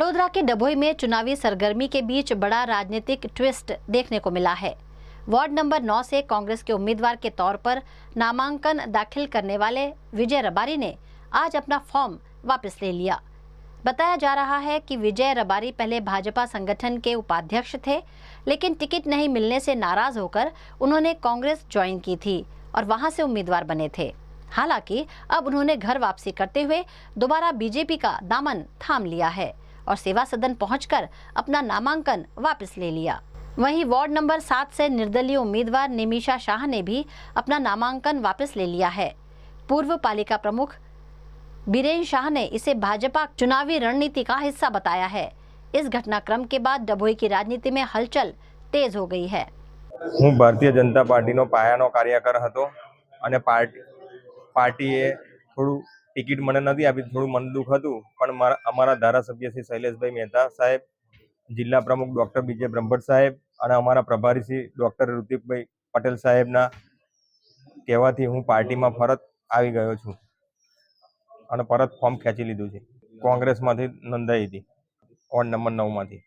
वडोदरा के डभोई में चुनावी सरगर्मी के बीच बड़ा राजनीतिक ट्विस्ट देखने को मिला है। वार्ड नंबर 9 से कांग्रेस के उम्मीदवार के तौर पर नामांकन दाखिल करने वाले विजय रबारी ने आज अपना फॉर्म वापस ले लिया। बताया जा रहा है कि विजय रबारी पहले भाजपा संगठन के उपाध्यक्ष थे, लेकिन टिकट नहीं मिलने से नाराज होकर उन्होंने कांग्रेस ज्वाइन की थी और वहां से उम्मीदवार बने थे। हालांकि अब उन्होंने घर वापसी करते हुए दोबारा बीजेपी का दामन थाम लिया है और सेवा सदन पहुंचकर अपना नामांकन वापस ले लिया। वहीं वार्ड नंबर 7 से निर्दलीय उम्मीदवार निमिषा शाह ने भी अपना नामांकन वापस ले लिया है। पूर्व पालिका प्रमुख बीरेन शाह ने इसे भाजपा चुनावी रणनीति का हिस्सा बताया है। इस घटनाक्रम के बाद डभोई की राजनीति में हलचल तेज हो गई है। હું ભારતીય જનતા પાર્ટીનો પાયાનો કાર્યકર હતો અને પાર્ટીએ થોડું ટિકિટ મને નથી આપી, થોડું મન દુઃખ હતું, પણ અમારા ધારાસભ્ય શ્રી શૈલેષભાઈ મહેતા સાહેબ, જિલ્લા પ્રમુખ ડૉક્ટર બીજે બ્રહ્મભટ્ટ સાહેબ અને અમારા પ્રભારી શ્રી ડૉક્ટર ઋતિકભાઈ પટેલ સાહેબના કહેવાથી હું પાર્ટીમાં પરત આવી ગયો છું અને પરત ફોર્મ ખેંચી લીધું છે। કોંગ્રેસમાંથી નોંધાઈ હતી, વોર્ડ નંબર 9માંથી।